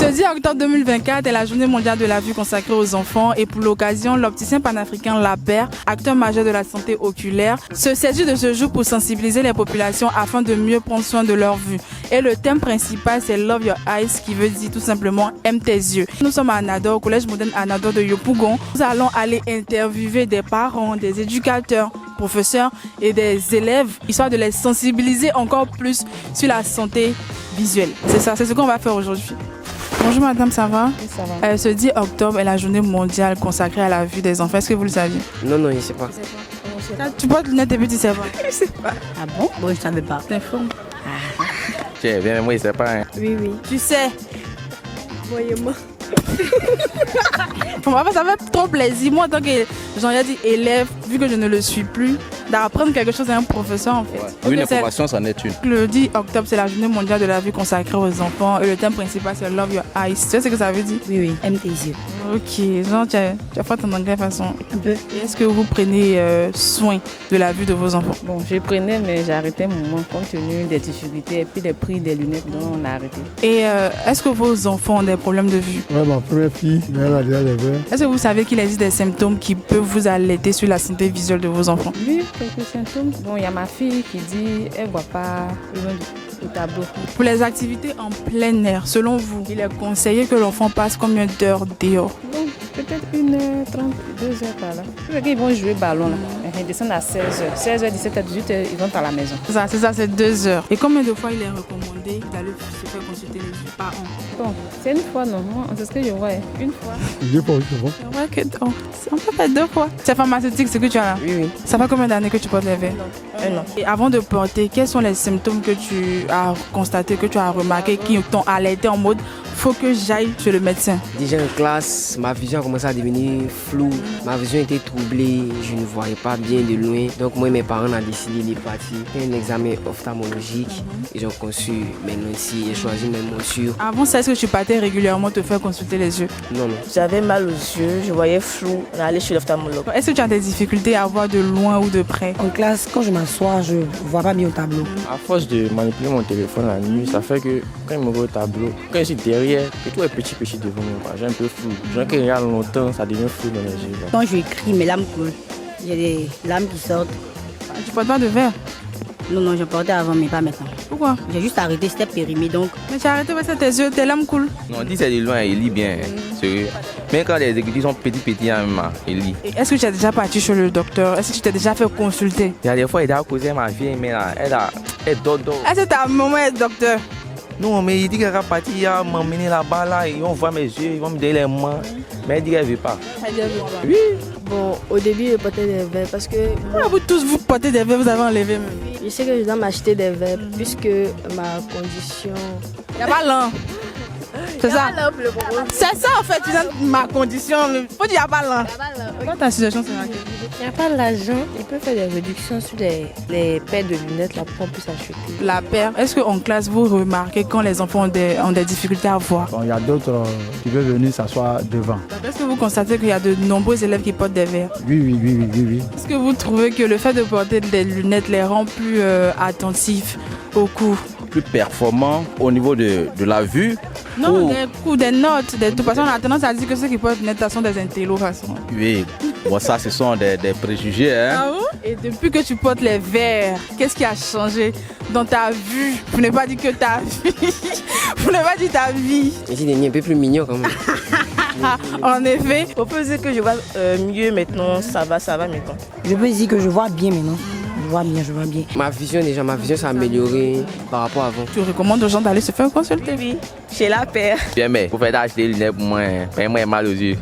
Ce 10 octobre 2024 est la journée mondiale de la vue consacrée aux enfants et pour l'occasion, l'opticien panafricain La Paire, acteur majeur de la santé oculaire, se saisit de ce jour pour sensibiliser les populations afin de mieux prendre soin de leur vue. Et le thème principal, c'est Love Your Eyes, qui veut dire tout simplement aime tes yeux. Nous sommes à Anador, au collège moderne Anador de Yopougon. Nous allons aller interviewer des parents, des éducateurs, professeurs et des élèves, histoire de les sensibiliser encore plus sur la santé visuelle. C'est ça, c'est ce qu'on va faire aujourd'hui. Bonjour madame, ça va? Oui, ça va. Ce 10 octobre est la journée mondiale consacrée à la vue des enfants. Est-ce que vous le saviez? Non, je ne sais pas. Tu portes lunettes depuis tu sais pas? Je sais pas. Ah bon? Bon, je savais pas. T'informes. Tiens, bien, moi, je sais pas. Hein. Oui, oui. Tu sais. Voyez-moi. Ça fait trop plaisir. Moi, en tant que j'en dit élève, vu que je ne le suis plus, d'apprendre quelque chose à un professeur en fait. Ouais. Une information, c'en est une. Le 10 octobre, c'est la journée mondiale de la vue consacrée aux enfants et le thème principal, c'est Love Your Eyes. Tu sais ce que ça veut dire? Oui, oui. Aime tes yeux. Ok, genre tu as fait ton anglais de façon. Un peu. Et est-ce que vous prenez soin de la vue de vos enfants? Bon, je prenais, mais j'ai arrêté un moment compte tenu des difficultés et puis des prix des lunettes, donc on a arrêté. Et est-ce que vos enfants ont des problèmes de vue? Ouais, ma première fille, elle a déjà des verres. Est-ce que vous savez qu'il existe des symptômes qui peuvent vous alerter sur la santé visuelle de vos enfants? Oui, quelques symptômes. Bon, il y a ma fille qui dit qu'elle ne voit pas loin du tableau. Pour les activités en plein air, selon vous, il est conseillé que l'enfant passe combien d'heures dehors? Bon, peut-être 1h30, 2h par là. C'est qu'ils vont jouer ballon là. Ils descendent à 16h. 16h, 17h, 18h, ils vont à la maison. C'est ça, c'est 2 heures. Et combien de fois il est recommandé d'aller se faire consulter les yeux par an? Bon, c'est une fois, non. Moi, c'est ce que je vois. Une fois. 2 fois, oui, c'est bon. C'est vrai que non. On peut faire 2 fois. C'est pharmaceutique ce que tu as là? Oui, oui. Ça fait combien d'années que tu portes les verres? Un an. Et avant de porter, quels sont les symptômes que tu as constatés, que tu as remarqués, qui t'ont alerté en mode faut que j'aille chez le médecin? Déjà en classe, ma vision a commencé à devenir floue. Ma vision était troublée. Je ne voyais pas bien de loin. Donc moi et mes parents ont décidé de partir faire un examen ophtalmologique. Ils ont conçu maintenant ici. J'ai choisi mes montures. Avant ça, est-ce que tu partais régulièrement te faire consulter les yeux? Non, non. J'avais mal aux yeux, je voyais flou. On est allé chez l'ophtalmologue. Est-ce que tu as des difficultés à voir de loin ou de près? En classe, quand je m'assois, je vois pas bien au tableau. À force de manipuler mon téléphone la nuit, ça fait que quand je me vois au tableau, quand je suis derrière, tout est petit devant moi. J'ai un peu flou. Genre quand il y a longtemps, ça devient flou dans les yeux. Quand je écris, mes larmes coulent. J'ai des larmes qui sortent. Tu portes pas de verre? Non, je portais avant, mais pas maintenant. Pourquoi? J'ai juste arrêté, c'était périmé, donc. Mais tu as arrêté parce que tes yeux, tes lames coulent. Non, on dit c'est de loin, il lit bien. Sérieux. Même quand les exécutifs sont petits, il lit. Et est-ce que tu es déjà parti chez le docteur? Est-ce que tu t'es déjà fait consulter? Il y a des fois, il a causé ma fille, mais là, elle dort. Est-ce que ta maman est docteur? Non, mais il dit qu'elle va partir, il va m'emmener là-bas, là, ils vont voir mes yeux, ils vont me donner les mains. Mais elle dit qu'elle ne veut pas. Oui. Bon, au début, je portais des verres parce que Pourquoi vous tous vous portez des verres, vous avez enlevé même? je sais que je dois m'acheter des verres puisque ma condition. Il n'y a pas l'an. C'est ça? C'est ça en fait, tu sais, ma condition. Faut dire qu'il n'y a pas l'an. Quand ta situation c'est laquelle? Il n'y a pas l'argent. Il peut faire des réductions sur les paires de lunettes là pour qu'on puisse acheter. La paire, est-ce qu'en classe vous remarquez quand les enfants ont des difficultés à voir? Bon, il y a d'autres qui veulent venir s'asseoir devant. Est-ce que vous constatez qu'il y a de nombreux élèves qui portent des verres? Oui. Est-ce que vous trouvez que le fait de porter des lunettes les rend plus attentifs au cours? Plus performant au niveau de la vue. Non, Oh. des coups, des notes, des tout. Parce qu'on a tendance à dire que ceux qui portent des lunettes sont des intellos façon. Oui, bon, ça, ce sont des préjugés. Hein? Ah bon? Et depuis que tu portes les verres, qu'est-ce qui a changé dans ta vue? Vous n'avez pas dit que ta vie. Vous n'avez pas dit ta vie. Ici, il est un peu plus mignon quand même. En effet. On peut dire que je vois mieux maintenant. Ça va maintenant. Je peux dire que je vois bien maintenant. Je vois bien. Ma vision s'est améliorée par rapport à avant. Tu recommandes aux gens d'aller se faire consulter? Oui, chez La Paire. Bien, mais vous faites acheter des lunettes pour moi, hein. Moi, j'ai mal aux yeux.